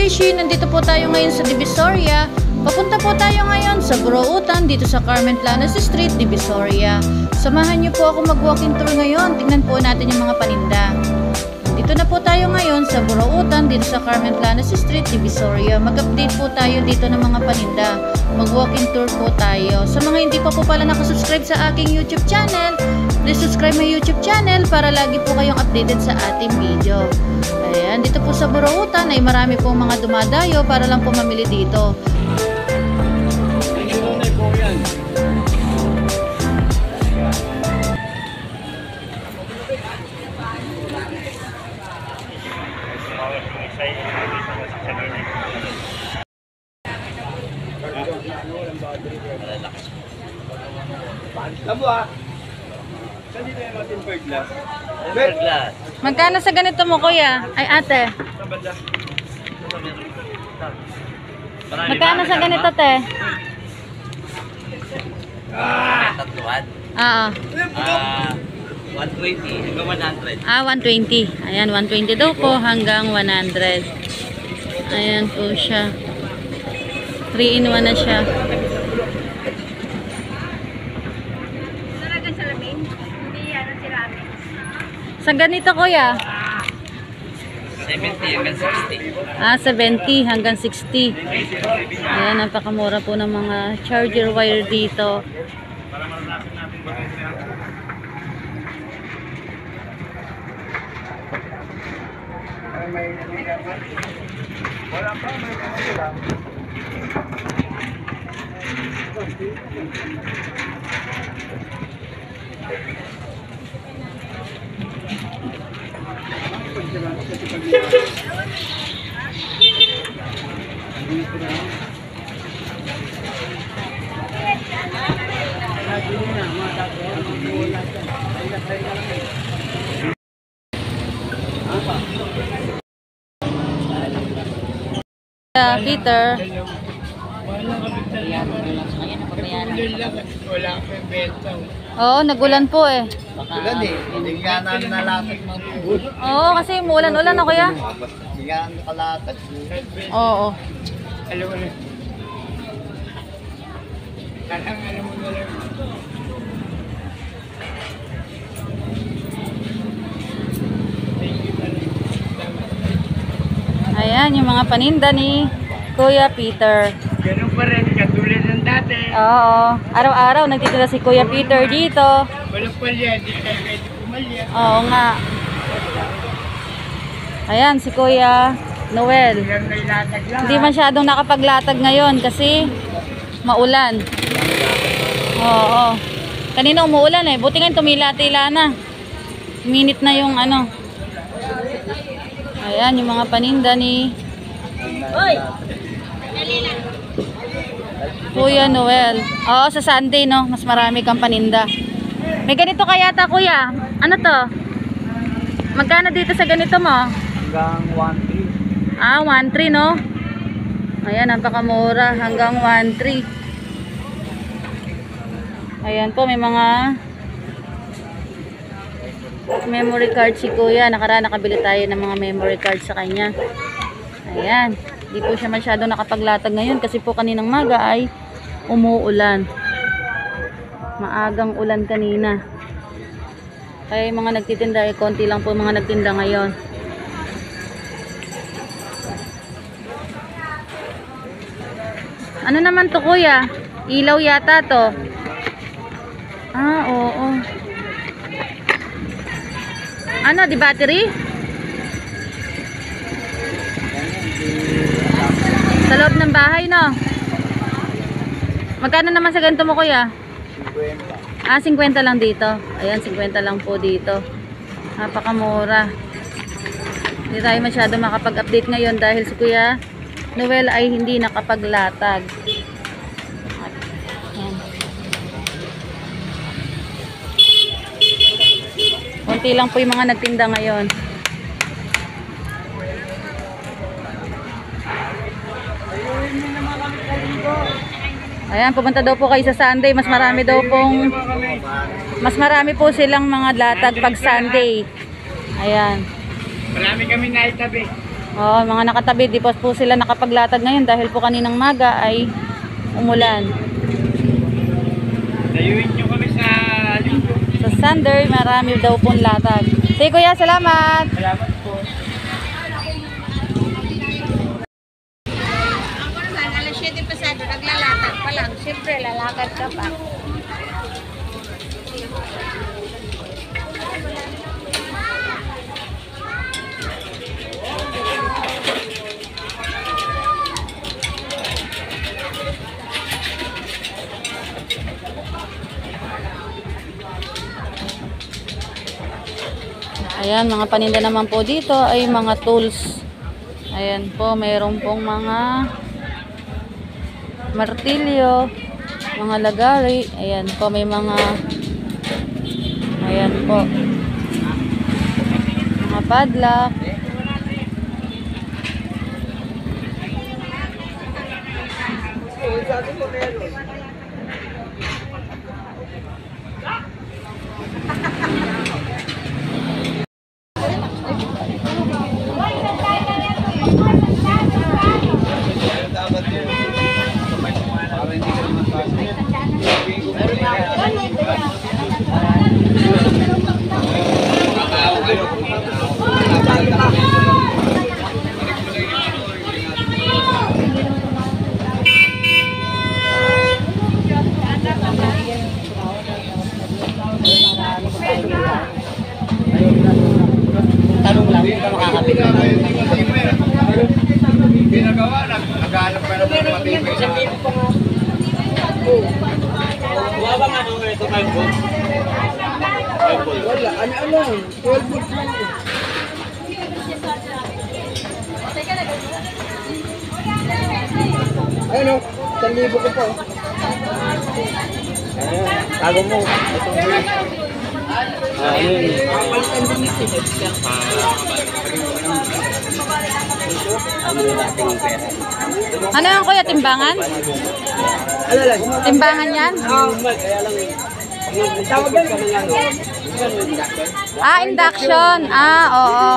Rishi, nandito po tayo ngayon sa Divisoria. Papunta po tayo ngayon sa Burautan dito sa Carmen Planas Street, Divisoria. Samahan niyo po ako mag-walking tour ngayon. Tingnan po natin yung mga paninda. Dito na po tayo ngayon sa Burautan dito sa Carmen Planas Street, Divisoria. Mag-update po tayo dito ng mga paninda. Mag-walking tour po tayo. Sa mga hindi pa po pala nakasubscribe sa aking YouTube channel, please subscribe my YouTube channel para lagi po kayong updated sa ating video. Ayan, dito po sa Burautan ay marami pong mga dumadayo para lang po mamili dito. Magkano sa ganito mo, kuya? Ay, ate. Magkano sa ganito, te? Oo. 120 hanggang 100. 120. Ayan, 120 daw po hanggang 100. Ayan po siya. 3 in 1 na siya. Sa ganito, kuya? 70 hanggang 60. 70 hanggang 60. Ayan, napakamura po ng mga charger wire dito. Peter. Oo, nagulan po eh. Ulan eh. Hindi nga nalatag ng tubod. Oo, kasi umulan-ulan na, kuya. Hindi nga nakalatag. Oo. Alam mo na. Alam mo na lang. Ayan, yung mga paninda ni Kuya Peter. Ganun pa rin, katulad ng dati. Oo. Araw-araw nagtitinda si Kuya Peter dito. Walang palya, di tayo pwede pumalya. Oo nga. Ayan, si Kuya Noel. Hindi masyadong nakapaglatag ngayon kasi maulan. Oo. Kanina umuulan eh. Buti nga tumila-tila na. Minute na yung ano. Ayan, yung mga paninda ni Kuya Noel. Oo, sa Sunday, no? Mas marami kang paninda. May ganito kaya ta, kuya? Ano to? Magkano dito sa ganito mo? Hanggang 1.3. 1.3, no? Ayan, napakamura. Hanggang 1.3. Ayan po, may mga memory card si kuya. Nakaraan nakabili tayo ng mga memory card sa kanya. Ayan. Hindi po siya masyado nakapaglatag ngayon kasi po kaninang maga ay umuulan. Maagang ulan kanina. Kaya yung mga nagtitinda ay konti lang po mga nagtinda ngayon. Ano naman to, kuya? Ilaw yata to. Oo. Ano, di battery? Sa loob ng bahay, no? Magkano naman sa ganito mo, kuya? 50. 50 lang dito. Ayan, 50 lang po dito. Napakamura. Hindi tayo masyado makapag-update ngayon dahil si Kuya Noel ay hindi nakapaglatag. Ayan. Konti lang po yung mga nagtinda ngayon. Ayan, pupunta daw po kayo sa Sunday. Mas marami daw pong, mas marami po silang mga latag pag Sunday. Ayan. Marami kami naitabi. Oh, mga nakatabi, di pa po sila nakapaglatag ngayon dahil po kaninang maga ay umulan. Dayuin nyo kami sa linggo. Sa Sunday, marami daw pong latag. Sige kuya, salamat! Salamat po. Ako naman, alas 7 pasado, naglalatag pa lang. Siyempre, lalakad ka pa. Ayan, mga paninda naman po dito ay mga tools. Ayan po, mayroon pong mga martilyo, mga lagari. Ayan po, may mga ayan po, mga padlock. Tanong lang, hindi ka makakapit. Ginagawa, nag-aalap ka naman ng matibay sa akin. Wala ba nga mga ito kayo po? Wala, ano, 12 months lang. Ayun o, 1,000 ko po. Ayun, tago mo. Ayun. Ano yan kuya, timbangan? Ano lang? Timbangan yan? Kaya lang, tawag yan ka ng ano? Ah, induction. Ah, oo.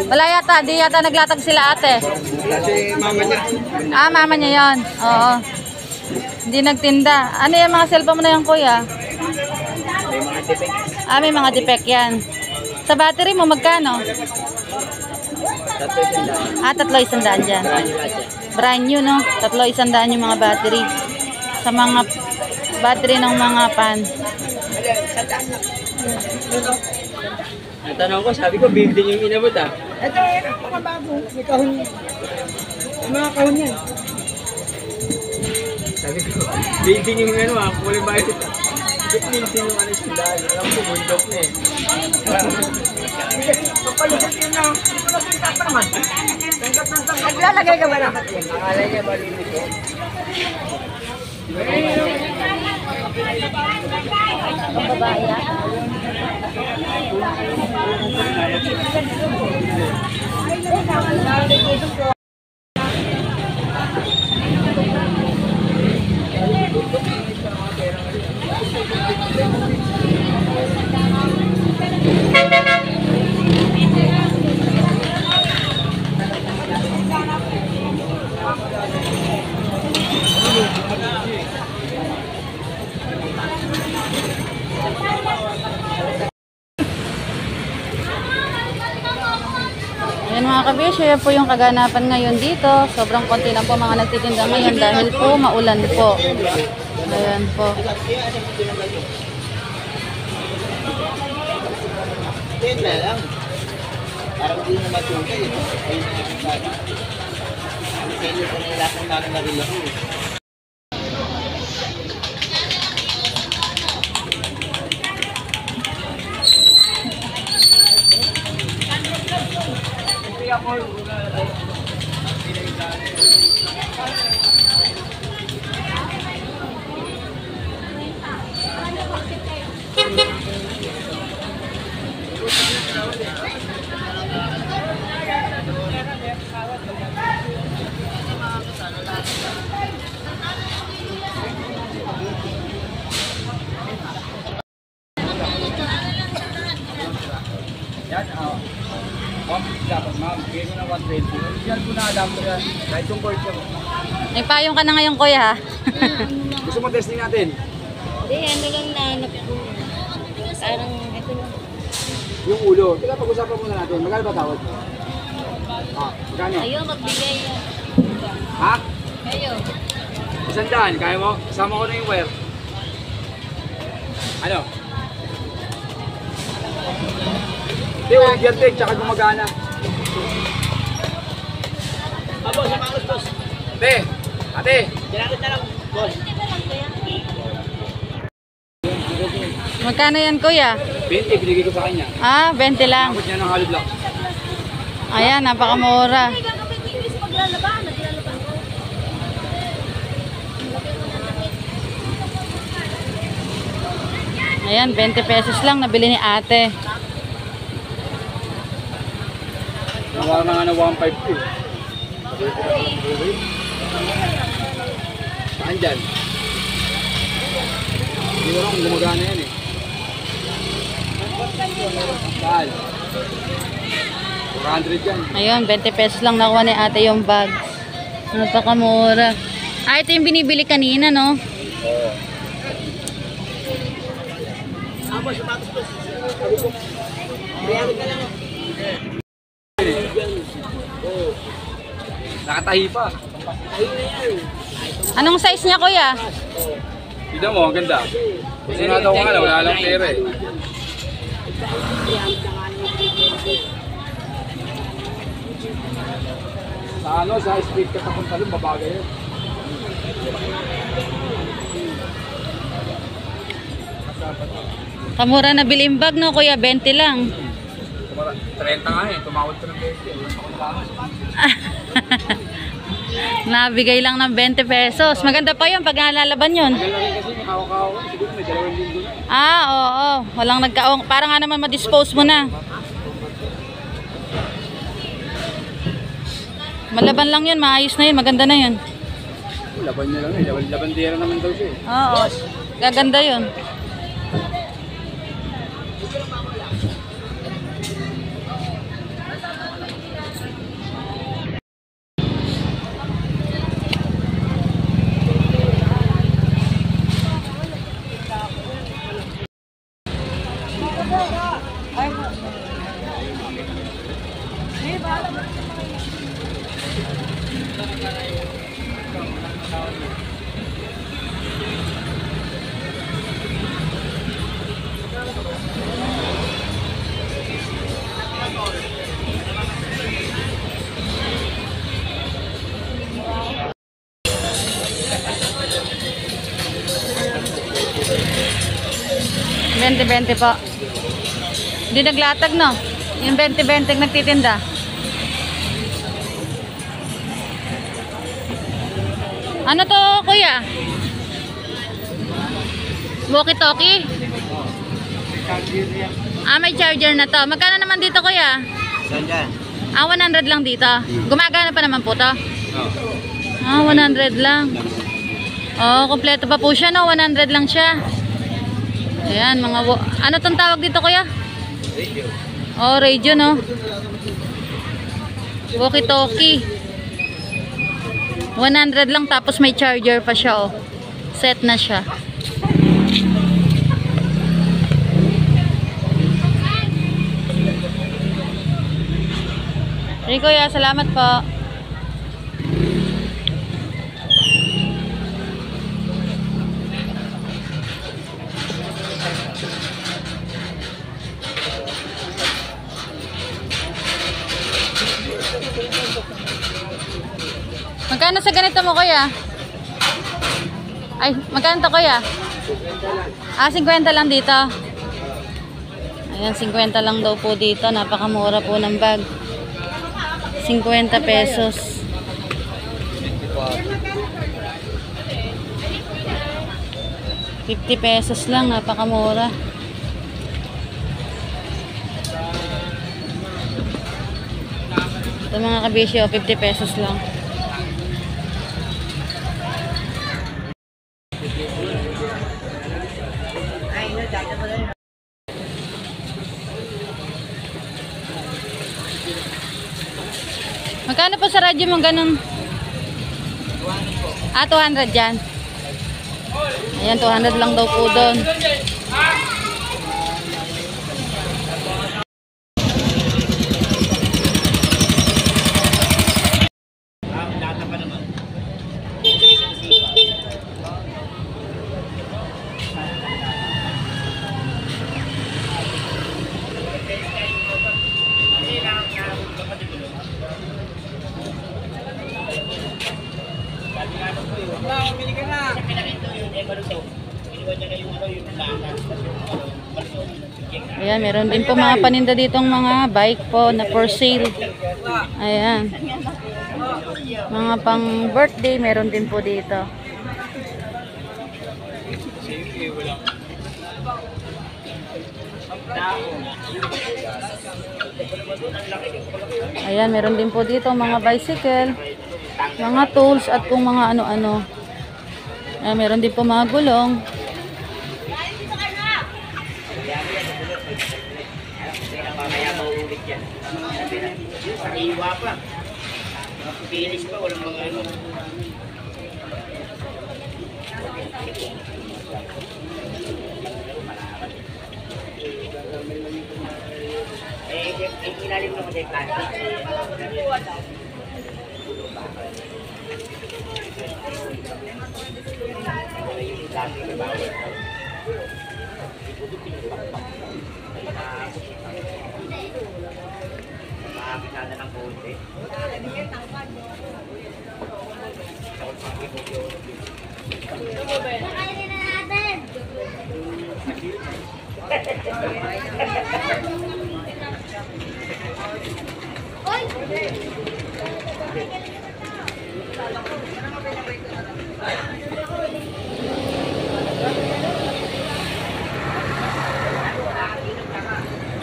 Wala yata, di yata naglatag sila ate. Kasi mama niya. Ah, mama niya yon. Oo. Hindi nagtinda. Ano yung mga cellphone mo na yan kuya? May mga tipik. Ah, may mga defect yan. Sa battery mo, magkano? Tatlo isang Ah, 3,100 dyan. Brand new, no? 3,100 yung mga battery. Sa mga battery ng mga pan. Natanong ko, sabi ko, building yung inabot ah. Ito, mga bago. May kahon. Mga kahon yan. Sabi ko, building yung ano ah, kulay ba ito? Bakit mintin yung ano sila? Alam ko, bundok na eh. Papalusot yun na. Papalusot pa naman. Naglalagay ka ba na? Akala niya malinis ko. Ayan mga kabisyo, yan po yung kaganapan ngayon dito. Sobrang konti lang po mga nagtitinda ngayon dahil po maulan po. Ayan po. Yan na lang. Parang hindi na matungkay. Ayun na yung sana. Ang sa'yo ko na lahat ng namin na rin ako. sample yan. Kahit yung board mo. May payong ka na ngayon, kuya, ha? Gusto mo testing natin? Hindi, ano lang nahanap ko. Parang ito lang. Yung ulo. Teka, pag-usapan muna natin. Magkano ba tawad mo? Magkano? Ayaw, magbigay yan. Ha? Ayaw. 100, kaya mo? Kasama ko na yung wire. Ano? Hindi, ulit yan, Tek, tsaka gumagana. Boss, sa mga boss. Ate! Ate! Ginamit na lang, boss. Magkano yan, kuya? 20, binigay ko sa kanya. Ah, 20 lang. Takot niya ng hollow block. Ayan, napakamura. Ayan, 20 pesos lang nabili ni ate. Nawa na nga na 1.5 eh. Saan dyan? Hindi ko lang gumagana yan eh. Saan? 400 yan. Ayun, 20 pesos lang nakuha ni ate yung bag. Napakamura. Ah, ito yung binibili kanina, no? Boss, sapatos, boss. Ginamit na lang. Nakatahi pa. Ayun na yan. Anong size niya, kuya? Tignan mo, ang ganda. Kasi nataw ka nga, wala lang pera eh. Sa ano, sa street ka papunta doon, babagay yun. Kamura na bili yung bag, no, kuya? 20 lang. 30 nga eh, tumawad ka ng 20. Wala akong lakas. Nabigay lang ng 20 pesos. Maganda pa yun pag nalalaban yun. Maganda rin kasi may hawak-hawak. Siguro may 2 linggo na. Ah, oo. Walang nagkaong. Para nga naman ma-dispose mo na. Malaban lang yun. Maayos na yun. Maganda na yun. Laban niya lang eh. Labandera naman daw siya eh. Oo. Gaganda yun. $20 po. Hindi naglatag, no? Yung 20-20 nagtitinda. Ano to, kuya? Walkie-talkie? Ah, may charger na to. Magkano naman dito, kuya? Saan dyan? Ah, 100 lang dito. Gumagana pa naman po to? Oo. Ah, 100 lang. Oh, kompleto pa po siya, no? 100 lang siya. Ayan, mga... Ano tong tawag dito, kuya? Radio. Oh, radio, no? Walkie-talkie. 100 lang, tapos may charger pa siya, oh. Set na siya. Hey, kuya, salamat po. Magkano sa ganito mo, kuya? Ay, magkano to, kuya? 50 lang dito. Ayan, 50 lang daw po dito. Napakamura po ng bag. 50 pesos. 50 pesos lang. Napakamura. Ito mga kabisyo, 50 pesos lang. Magkano Magkano po sa radyo mong ganun? 200 dyan. Ayan, 200 lang daw po doon. Ayan, meron din po mga paninda ditong mga bike po na for sale. Ayan. Mga pang birthday, meron din po dito. Ayan, meron din po dito mga bicycle, mga tools at kung mga ano-ano. Ayan, meron din po mga gulong. Mamaya mauulit yan. Iwa pa. Pilis pa, walang mga ano. Inalim naman yung plastic. Makakisada ng konti.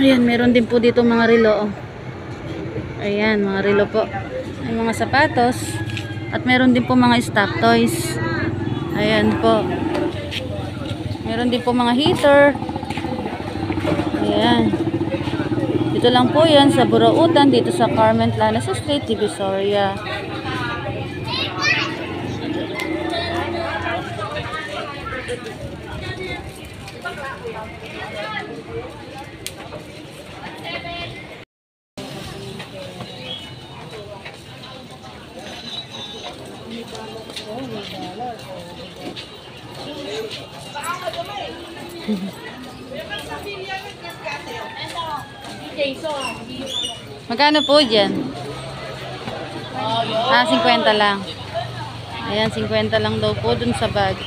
Ayan, meron din po dito mga relo. Ayan, mga relo po. Ay, mga sapatos. At meron din po mga stock toys. Ayan po. Meron din po mga heater. Ayan. Dito lang po yan sa Burautan, dito sa Carmen Planas Street, Divisoria. Magkano po dyan? 50 lang. Ayan, 50 lang daw po dun sa bag.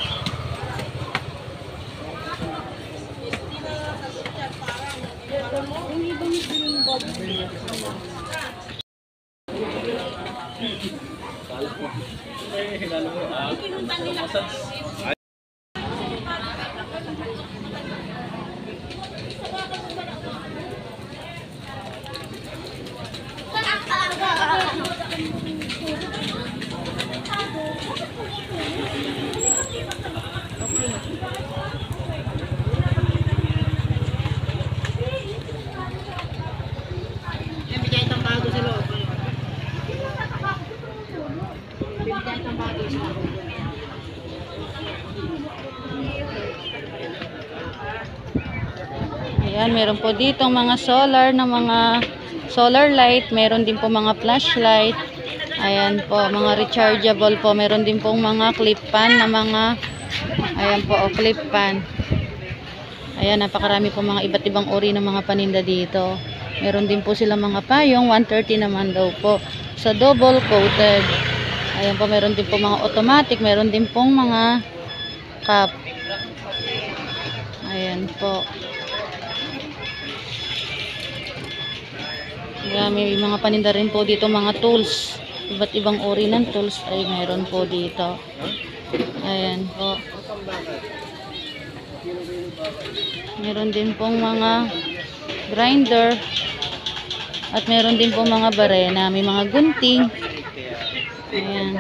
Ayan, meron po dito mga solar na mga solar light, meron din po mga flashlight. Ayan po, mga rechargeable po, meron din pong mga clip pan na mga, ayan po, clip pan. Ayan, napakarami po mga iba't ibang uri ng mga paninda dito. Meron din po sila mga payong, 130 naman daw po sa double coated. Ayan po, meron din po mga automatic, meron din pong mga cup. Ayan po. Ayan, may mga paninda rin po dito, mga tools. Iba't ibang uri ng tools ay meron po dito. Ayan po. Meron din pong mga grinder. At meron din pong mga barena. May mga gunting. Ayan.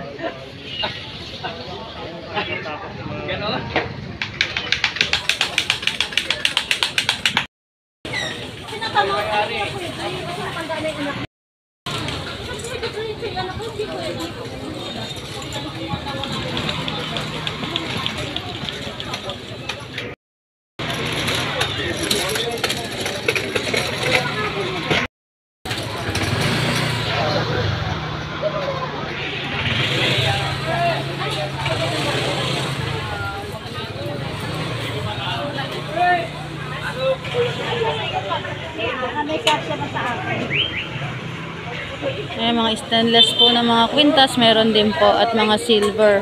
Ayan, mga stainless po na mga kwintas, meron din po. At mga silver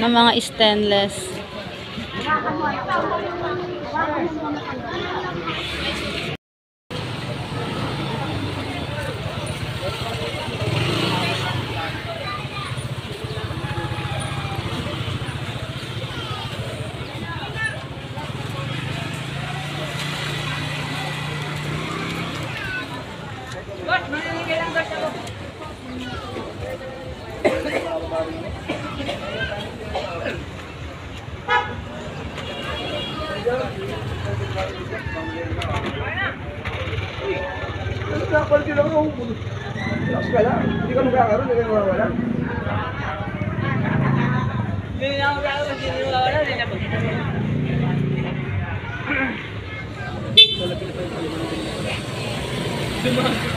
na mga stainless. Nakapal sila ko. Relax ka lang. Hindi ka magkakaroon, hindi ka mawawala. Hindi na ako gagawin, hindi na wala, hindi na mag-